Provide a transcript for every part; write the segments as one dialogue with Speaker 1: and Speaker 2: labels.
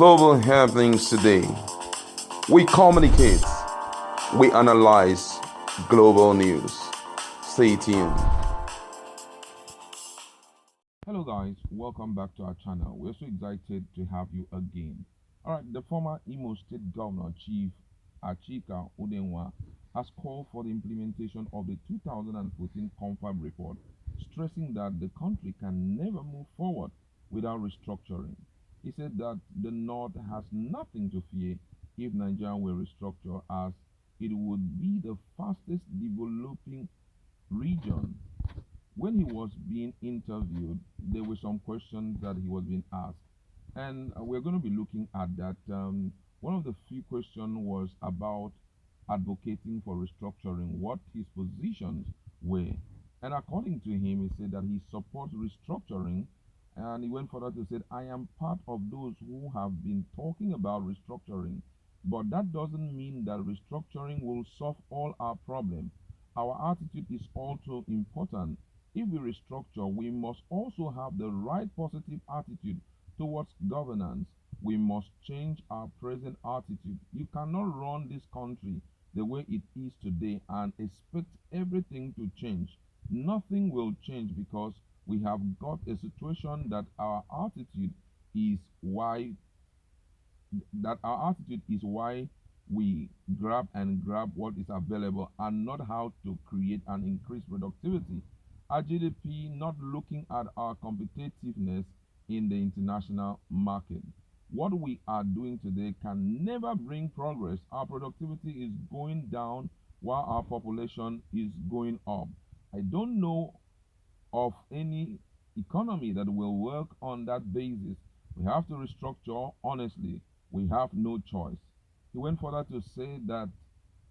Speaker 1: Global happenings today. We communicate, we analyze global news. Stay tuned.
Speaker 2: Hello guys, welcome back to our channel. We're so excited to have you again. Alright, the former Imo State Governor Chief Sh0ck has called for the implementation of the 2014 Confab report, stressing that the country can never move forward without restructuring. He said that the North has nothing to fear if Nigeria will restructure, as it would be the fastest developing region. When he was being interviewed, there were some questions that he was being asked, and we're going to be looking at that. One of the few questions was about advocating for restructuring, what his positions were. And according to him, he said that he supports restructuring, and he went further to say, I am part of those who have been talking about restructuring, but that doesn't mean that restructuring will solve all our problems. Our attitude is also important. If we restructure, we must also have the right positive attitude towards governance. We must change our present attitude. You cannot run this country the way it is today and expect everything to change. Nothing will change because we have got a situation that our attitude is why we grab what is available and not how to create and increase productivity. Our GDP not looking at our competitiveness in the international market. What we are doing today can never bring progress. Our productivity is going down while our population is going up. I don't know of any economy that will work on that basis. We have to restructure. Honestly, we have no choice. He went further to say that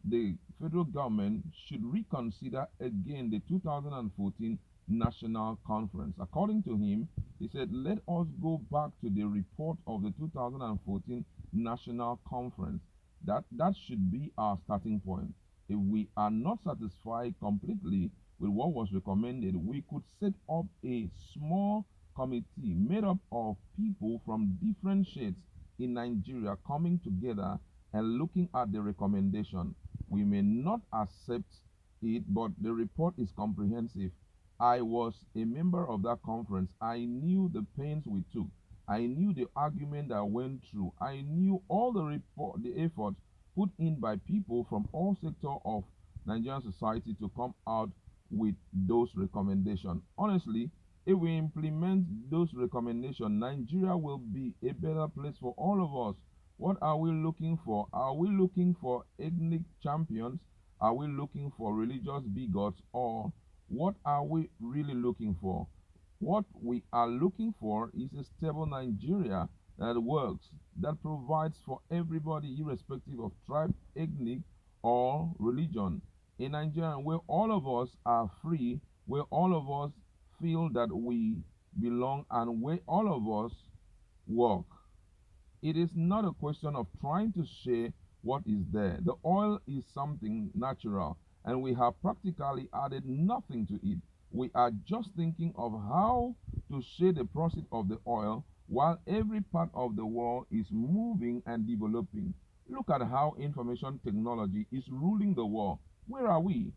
Speaker 2: the federal government should reconsider again the 2014 National Conference. According to him, he said, let us go back to the report of the 2014 National Conference. That should be our starting point. If we are not satisfied completely with what was recommended, we could set up a small committee made up of people from different shades in Nigeria coming together and looking at the recommendation. We may not accept it, but the report is comprehensive. I was a member of that conference. I knew the pains we took. I knew the argument that went through. I knew all the effort put in by people from all sectors of Nigerian society to come out with those recommendations. Honestly, if we implement those recommendations, Nigeria will be a better place for all of us. What are we looking for? Are we looking for ethnic champions? Are we looking for religious bigots? Or what are we really looking for? What we are looking for is a stable Nigeria that works, that provides for everybody irrespective of tribe, ethnic, or religion. A Nigeria where all of us are free, where all of us feel that we belong, and where all of us work. It is not a question of trying to share what is there. The oil is something natural, and we have practically added nothing to it. We are just thinking of how to share the profit of the oil while every part of the world is moving and developing. Look at how information technology is ruling the world. Where are we?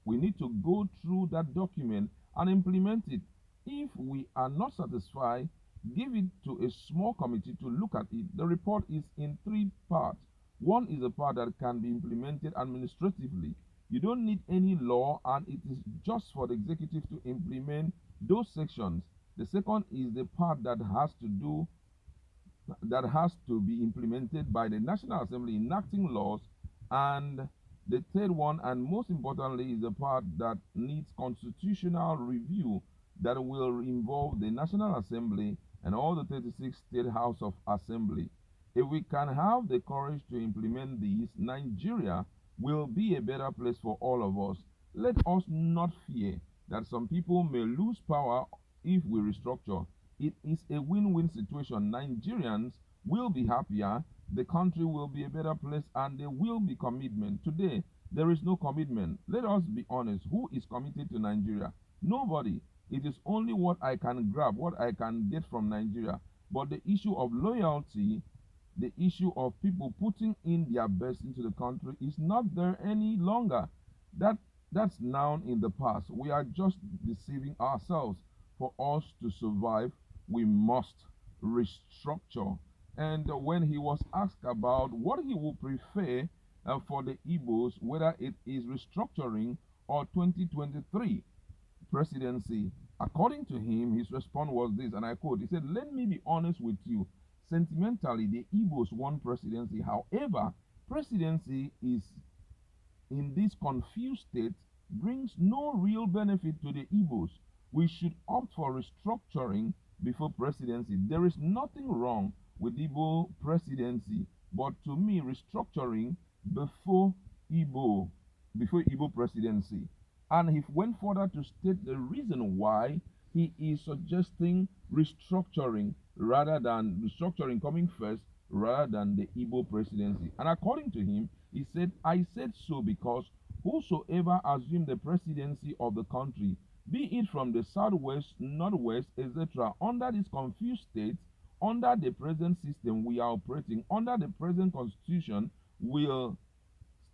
Speaker 2: We need to go through that document and implement it. If we are not satisfied, give it to a small committee to look at it. The report is in 3 parts. One is a part that can be implemented administratively. You don't need any law, and it is just for the executive to implement those sections. The second is the part that has to be implemented by the National Assembly enacting laws, and the third one, and most importantly, is the part that needs constitutional review that will involve the National Assembly and all the 36 state house of assembly. If we can have the courage to implement these, Nigeria will be a better place for all of us. Let us not fear that some people may lose power if we restructure. It is a win-win situation. Nigerians will be happier, the country will be a better place, and there will be commitment. Today, there is no commitment. Let us be honest. Who is committed to Nigeria? Nobody. It is only what I can grab, what I can get from Nigeria. But the issue of loyalty the issue of people putting in their best into the country is not there any longer. That's now in the past. We are just deceiving ourselves. For us to survive, we must restructure. And when he was asked about what he would prefer for the Igbos, whether it is restructuring or 2023 presidency, according to him, his response was this, and I quote, he said, "Let me be honest with you. Sentimentally, the Igbos want presidency. However, presidency is in this confused state brings no real benefit to the Igbos. We should opt for restructuring before presidency. There is nothing wrong with Igbo presidency, but to me, restructuring before Igbo, before Igbo presidency." And he went further to state the reason why he is suggesting restructuring coming first rather than the Igbo presidency. And according to him, he said, "I said so because whosoever assumed the presidency of the country, be it from the southwest, northwest, etc., under this confused state, under the present system we are operating, under the present constitution, will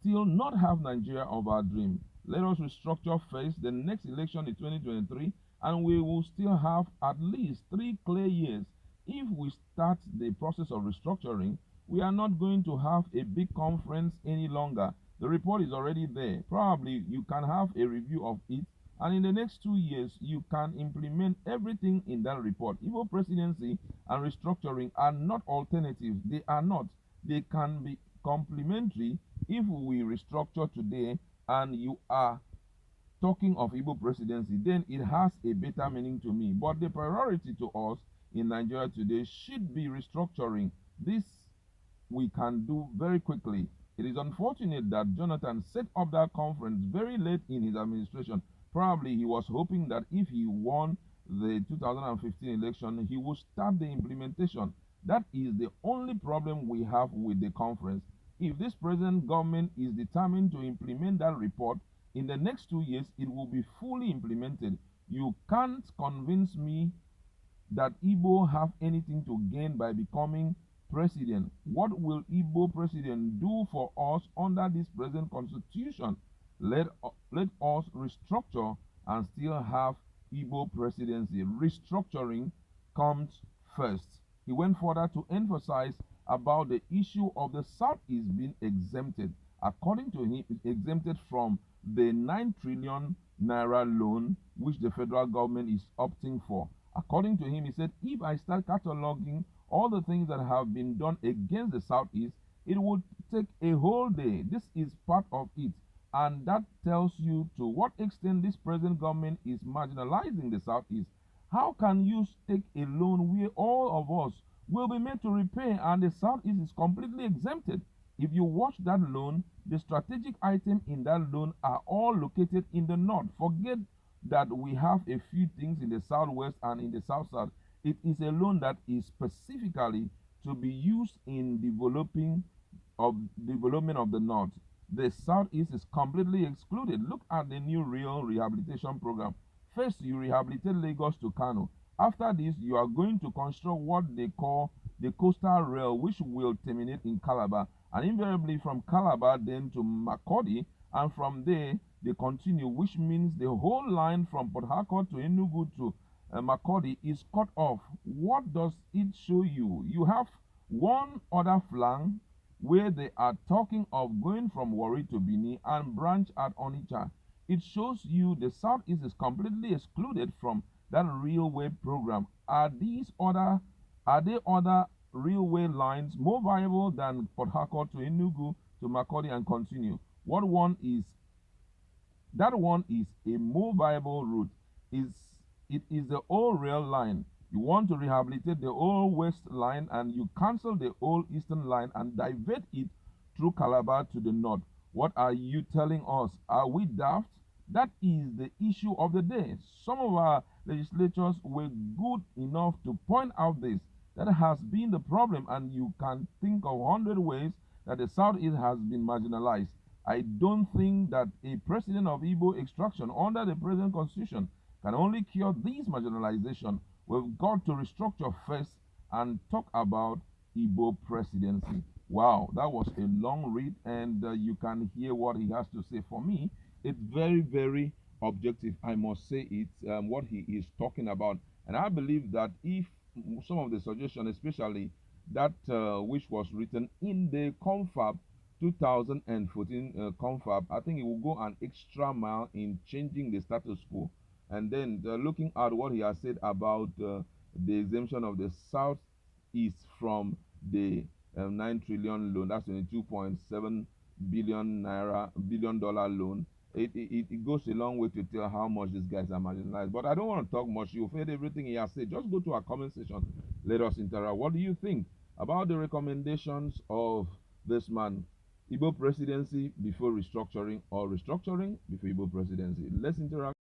Speaker 2: still not have Nigeria of our dream. Let us restructure first. The next election is 2023, and we will still have at least 3 clear years. If we start the process of restructuring, we are not going to have a big conference any longer. The report is already there. Probably you can have a review of it, and in the next 2 years, you can implement everything in that report." Igbo presidency and restructuring are not alternatives. They are not. They can be complementary. If we restructure today and you are talking of Igbo presidency, then it has a better meaning to me. But the priority to us in Nigeria today should be restructuring. This we can do very quickly. It is unfortunate that Jonathan set up that conference very late in his administration. Probably he was hoping that if he won the 2015 election, he would start the implementation. That is the only problem we have with the conference. If this present government is determined to implement that report, in the next 2 years, it will be fully implemented. You can't convince me that Igbo have anything to gain by becoming president. What will Igbo president do for us under this present constitution? Let us restructure and still have Igbo presidency. Restructuring comes first. He went further to emphasize about the issue of the Southeast being exempted. According to him, it's exempted from the 9 trillion naira loan which the federal government is opting for. According to him, he said, if I start cataloging all the things that have been done against the Southeast, it would take a whole day. This is part of it. And that tells you to what extent this present government is marginalizing the Southeast. How can you take a loan where all of us will be made to repay and the Southeast is completely exempted? If you watch that loan, the strategic items in that loan are all located in the north. Forget that we have a few things in the southwest and in the south. It is a loan that is specifically to be used in development of the north. The southeast is completely excluded. Look at the new rail rehabilitation program. First, you rehabilitate Lagos to Kano. After this, you are going to construct what they call the coastal rail, which will terminate in Calabar, and invariably from Calabar then to Makurdi, and from there they continue, which means the whole line from Port Harcourt to Enugu to Makurdi is cut off. What does it show you? You have one other flank where they are talking of going from Warri to Bini and branch at Onitsha. It shows you the southeast is completely excluded from that railway program. Are there other railway lines more viable than Port Harcourt to Enugu to Makurdi and continue? That one is a more viable route. It is the old rail line. You want to rehabilitate the old west line and you cancel the old eastern line and divert it through Calabar to the north. What are you telling us? Are we daft? That is the issue of the day. Some of our legislators were good enough to point out this. That has been the problem, and you can think of 100 ways that the Southeast has been marginalized. I don't think that a president of Igbo extraction under the present constitution can only cure this marginalization. We've got to restructure first and talk about Igbo Presidency. Wow, that was a long read, and you can hear what he has to say. For me, it's very, very objective. I must say it, what he is talking about. And I believe that if some of the suggestions, especially that which was written in the confab 2014 confab, I think it will go an extra mile in changing the status quo. And then looking at what he has said about the exemption of the Southeast from the 9 trillion loan, that's 22.7 billion naira billion-dollar loan. It goes a long way to tell how much these guys are marginalized. But I don't want to talk much. You've heard everything he has said. Just go to our comment section. Let us interact. What do you think about the recommendations of this man? Igbo presidency before restructuring, or restructuring before Igbo presidency? Let's interact.